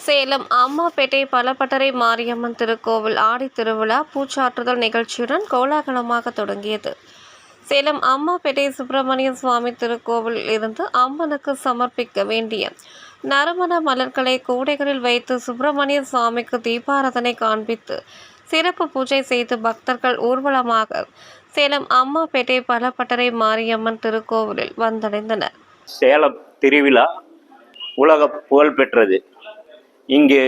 சேலம் அம்மாபேட்டை பலப்பட்டறை மாரியம்மன் திருக்கோவில் ஆடி திருவிழா பூச்சாற்றுதல் நிகழ்ச்சியுடன் கோலாகலமாக தொடங்கியது. சேலம் அம்மாபேட்டை சுப்பிரமணிய சுவாமி திருக்கோவில் இருந்து அம்மனுக்கு சமர்ப்பிக்க வேண்டிய நறுமண மலர்களை கூடைகளில் வைத்து சுப்பிரமணிய சுவாமிக்கு தீபாராதனை காண்பித்து சிறப்பு பூஜை செய்து பக்தர்கள் ஊர்வலமாக சேலம் அம்மாபேட்டை பலப்பட்டறை மாரியம்மன் திருக்கோவிலில் வந்தடைந்தனர். சேலம் திருவிழா உலக புகழ் பெற்றது. இங்கு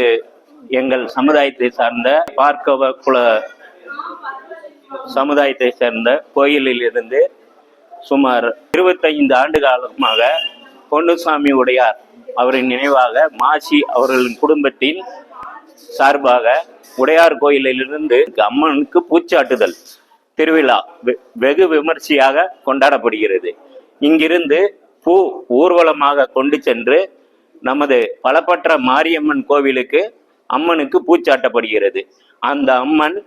எங்கள் சமுதாயத்தை சார்ந்த பார்க்கவ குல சமுதாயத்தை சேர்ந்த கோயிலில் இருந்து சுமார் 25 ஆண்டு காலமாக பொன்னுசாமி உடையார் அவரின் நினைவாக மாசி அவர்களின் குடும்பத்தின் சார்பாக உடையார் கோயிலிலிருந்து அம்மனுக்கு பூச்சாட்டுதல் திருவிழா வெகு விமர்சையாக கொண்டாடப்படுகிறது. இங்கிருந்து பூ ஊர்வலமாக கொண்டு சென்று நமது பலப்பற்ற மாரியம்மன் கோவிலுக்கு அம்மனுக்கு பூச்சாட்டப்படுகிறது. அந்த அம்மன்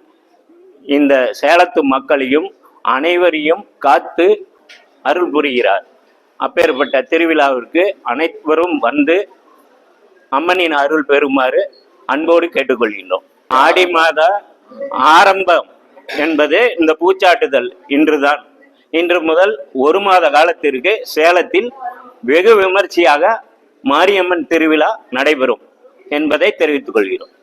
இந்த சேலத்து மக்களையும் அனைவரையும் காத்து அருள் புரிகிறார். அப்பேற்பட்ட திருவிழாவிற்கு அனைவரும் வந்து அம்மனின் அருள் பெறுமாறு அன்போடு கேட்டுக்கொள்கின்றோம். ஆடி மாத ஆரம்பம் என்பது இந்த பூச்சாட்டுதல் இன்றுதான். இன்று முதல் 1 மாத காலத்திற்கு சேலத்தில் வெகு விமர்சையாக மாரியம்மன் திருவிழா நடைபெறும் என்பதை தெரிவித்துக் கொள்கிறோம்.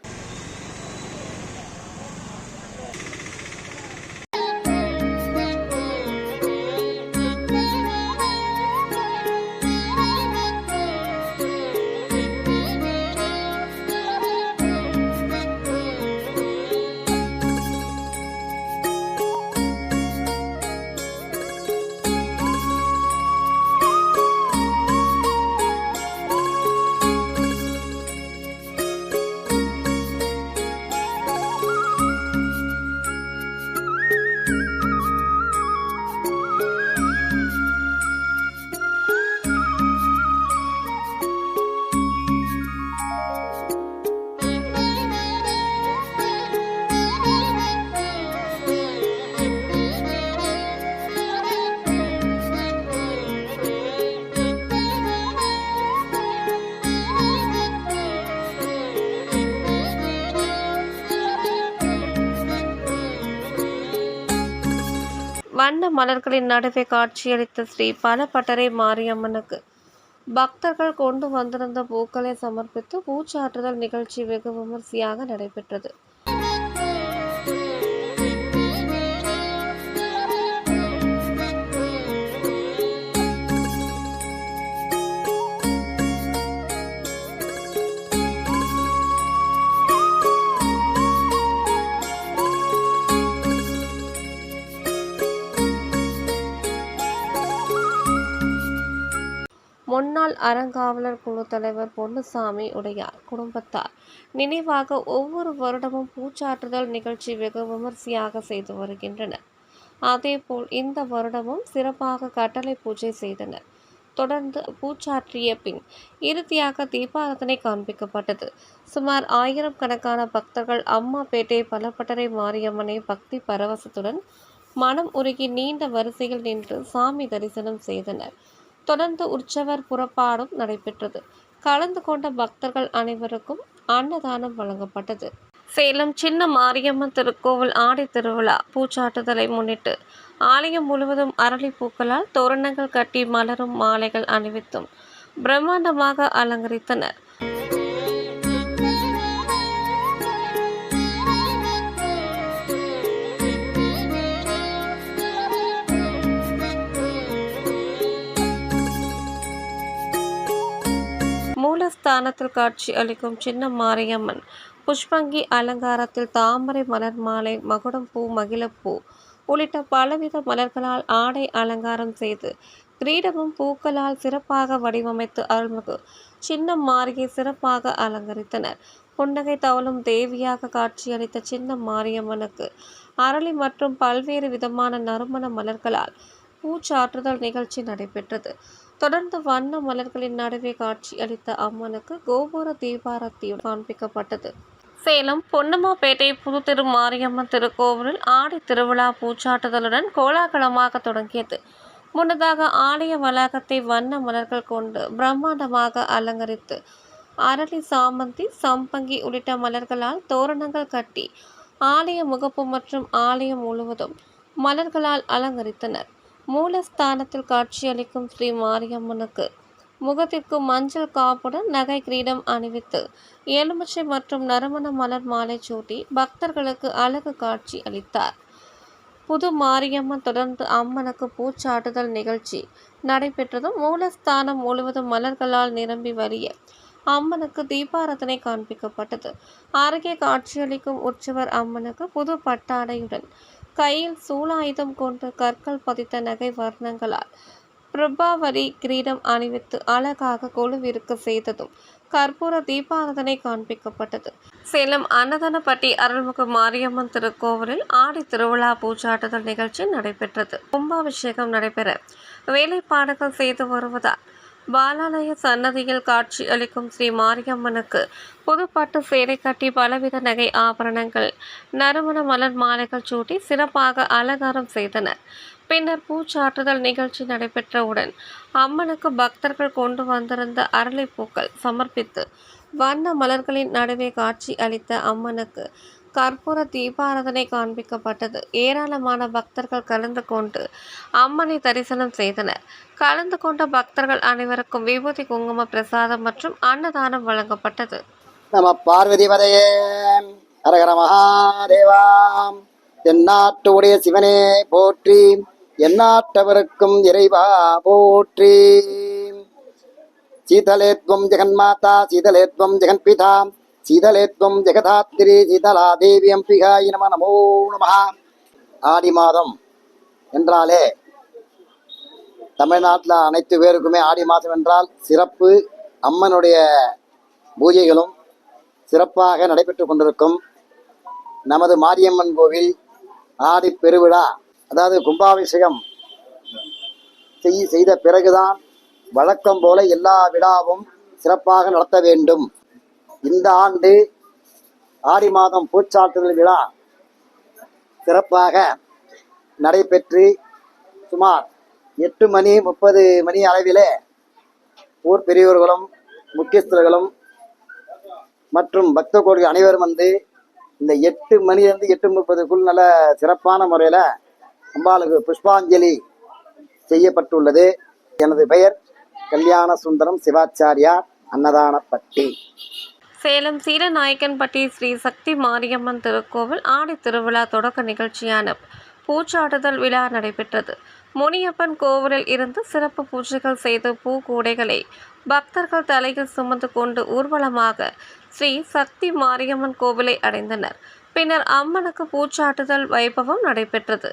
வண்ண மலர்களின் நடுவே காட்சியளித்த ஸ்ரீ பலப்பட்டறை மாரியம்மனுக்கு பக்தர்கள் கொண்டு வந்திருந்த பூக்களை சமர்ப்பித்து பூச்சாற்றுதல் நிகழ்ச்சி வெகு விமர்சையாக நடைபெற்றது. முன்னாள் அறங்காவலர் குழு தலைவர் பொன்னுசாமி உடையார் குடும்பத்தார் நினைவாக ஒவ்வொரு வருடமும் பூச்சாற்றுதல் நிகழ்ச்சி வெகு விமர்சையாக செய்து வருகின்றனர். அதேபோல் இந்த வருடமும் சிறப்பாக கட்டளை பூஜை செய்தனர். தொடர்ந்து பூச்சாற்றிய பின் இறுதியாக தீபாராதனை காண்பிக்கப்பட்டது. சுமார் 1000 கணக்கான பக்தர்கள் அம்மாபேட்டை பலப்பட்டறை மாரியம்மனை பக்தி பரவசத்துடன் மனம் உருகி நீண்ட வரிசையில் நின்று சாமி தரிசனம் செய்தனர். தொடர்ந்து உற்சவர் புறப்பாடும் நடைபெற்றது. கலந்து கொண்ட பக்தர்கள் அனைவருக்கும் அன்னதானம் வழங்கப்பட்டது. சேலம் சின்ன மாரியம்மன் திருக்கோவில் ஆடி திருவிழா பூச்சாட்டுதலை முன்னிட்டு ஆலயம் முழுவதும் அரளி பூக்களால் தோரணங்கள் கட்டி மலரும் மாலைகள் அணிவித்தும் பிரம்மாண்டமாக அலங்கரித்தனர். மூலஸ்தானத்தில் காட்சி அளிக்கும் சின்ன மாரியம்மன் புஷ்பங்கி அலங்காரத்தில் தாமரை மலர் மாலை, மகுடம் பூ, மகிழப்பூ உள்ளிட்ட பலவித மலர்களால் ஆடை அலங்காரம் செய்து கிரீடமும் பூக்களால் சிறப்பாக வடிவமைத்து அருள்மிகு சின்ன மாரியை சிறப்பாக அலங்கரித்தனர். புன்னகை தவழும் தேவியாக காட்சியளித்த சின்ன மாரியம்மனுக்கு அரளி மற்றும் பல்வேறு விதமான நறுமண மலர்களால் பூச்சாற்றுதல் நிகழ்ச்சி நடைபெற்றது. தொடர்ந்து வண்ண மலர்களின் நடுவே காட்சி அளித்த அம்மனுக்கு கோபுர தீபாரத்தியும் காண்பிக்கப்பட்டது. சேலம் பொன்னம்மாபேட்டை புதுத்திரு மாரியம்மன் திருக்கோவிலில் ஆடி திருவிழா பூச்சாட்டுதலுடன் கோலாகலமாக தொடங்கியது. முன்னதாக ஆலய வளாகத்தை வண்ண மலர்கள் கொண்டு பிரம்மாண்டமாக அலங்கரித்து அரளி, சாமந்தி, சம்பங்கி உள்ளிட்ட மலர்களால் தோரணங்கள் கட்டி ஆலய முகப்பு மற்றும் ஆலயம் முழுவதும் மலர்களால் அலங்கரித்தனர். மூலஸ்தானத்தில் காட்சியளிக்கும் ஸ்ரீ மாரியம்மனுக்கு முகத்திற்கு மஞ்சள் காப்புடன் நகை கிரீடம் அணிவித்து எலுமிச்சை மற்றும் நறுமண மலர் மாலை சூட்டி பக்தர்களுக்கு அழகு காட்சி அளித்தார். புது மாரியம்மன் தொடர்ந்து அம்மனுக்கு பூச்சாட்டுதல் நிகழ்ச்சி நடைபெற்றதும் மூலஸ்தானம் முழுவதும் மலர்களால் நிரம்பி வழிய அம்மனுக்கு தீபாராதனை காண்பிக்கப்பட்டது. அருகே காட்சியளிக்கும் உற்சவர் அம்மனுக்கு புது பட்டாடையுடன் கையில் சூலாயுதம் கொண்டு கற்கள் பதித்த நகை வர்ணங்களால் பிரபாவலி கிரீடம் அணிவித்து அழகாக கொலுவிருக்க செய்ததும் கற்பூர தீபாராதனை காண்பிக்கப்பட்டது. சேலம் அன்னதானப்பட்டி அருள்மிகு மாரியம்மன் திருக்கோவிலில் ஆடி திருவிழா பூச்சாட்டுதல் நிகழ்ச்சி நடைபெற்றது. கும்பாபிஷேகம் நடைபெற வேலைப்பாடுகள் செய்து வருவதால் பாலாலய சன்னதியில் காட்சி அளிக்கும் ஸ்ரீ மாரியம்மனுக்கு புதுப்பட்டு சேலை கட்டி பலவித நகை ஆபரணங்கள் நறுமண மலர் மாலைகள் சூட்டி சிறப்பாக அலங்காரம் செய்தனர். பின்னர் பூச்சாட்டுதல் நிகழ்ச்சி நடைபெற்றவுடன் அம்மனுக்கு பக்தர்கள் கொண்டு வந்திருந்த அரளிப்பூக்கள் சமர்ப்பித்து வண்ண மலர்களின் நடுவே காட்சி அளித்த அம்மனுக்கு கற்பூர தீபாராதனை காண்பிக்கப்பட்டது. ஏராளமான பக்தர்கள் கலந்து கொண்டு அம்மனை தரிசனம் செய்தனர். கலந்து கொண்ட பக்தர்கள் அனைவருக்கும் விபூதி, குங்கும பிரசாதம் மற்றும் அன்னதானம் வழங்கப்பட்டது. நம பார்வதிபதையே ஹரஹர மகாதேவா. தென்னாட்டு உடைய சிவனே போற்றி, எந்நாட்டவருக்கும் இறைவா போற்றி. சீதலேத்வம் ஜெகன்மாதா, சீதலேத்வம் ஜெகன்பிதா, சீதலேத்வம் ஜெகதாத்திரி, சீதலா தேவி அம்பிகாய நம. நமோ நம. ஆடி மாதம் என்றாலே தமிழ்நாட்டில் அனைத்து பேருக்குமே ஆடி மாதம் என்றால் சிறப்பு. அம்மனுடைய பூஜைகளும் சிறப்பாக நடைபெற்று கொண்டிருக்கும். நமது மாரியம்மன் கோவில் ஆடி பெருவிழா, அதாவது கும்பாபிஷேகம் செய்த பிறகுதான் வழக்கம் போல எல்லா விழாவும் சிறப்பாக நடத்த வேண்டும். இந்த ஆண்டு ஆடி மாதம் பூச்சாட்டுதல் விழா சிறப்பாக நடைபெற்று சுமார் 8:30 அளவிலே ஊர் பெரியவர்களும் முக்கியஸ்தர்களும் மற்றும் பக்த கோடிகள் அனைவரும் வந்து இந்த 8 மணிலிருந்து 8:30க்குள் நல்ல சிறப்பான முறையில் அம்பாளுக்கு புஷ்பாஞ்சலி செய்யப்பட்டுள்ளது. எனது பெயர் கல்யாண சுந்தரம் சிவாச்சாரியா, அன்னதானப்பட்டி. சேலம் சீலநாயக்கன்பட்டி ஸ்ரீ சக்தி மாரியம்மன் திருக்கோவில் ஆடி திருவிழா தொடக்க நிகழ்ச்சியான பூச்சாட்டுதல் விழா நடைபெற்றது. முனியப்பன் கோவிலில் இருந்து சிறப்பு பூஜைகள் செய்து பூக்கூடைகளை பக்தர்கள் தலையில் சுமந்து கொண்டு ஊர்வலமாக ஸ்ரீ சக்தி மாரியம்மன் கோவிலை அடைந்தனர். பின்னர் அம்மனுக்கு பூச்சாட்டுதல் வைபவம் நடைபெற்றது.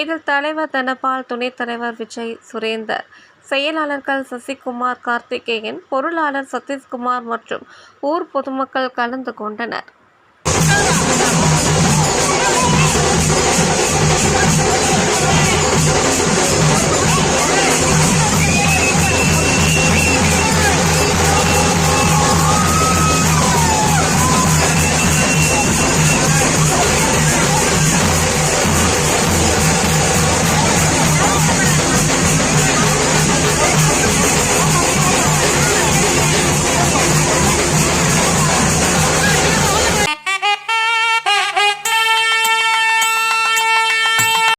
இதில் தலைவர் தனபால், துணைத் தலைவர் விஜய் சுரேந்தர், செயலாளர்கள் சசிகுமார், கார்த்திகேயன், பொருளாளர் சதீஷ்குமார் மற்றும் ஊர் பொதுமக்கள் கலந்து கொண்டனர்.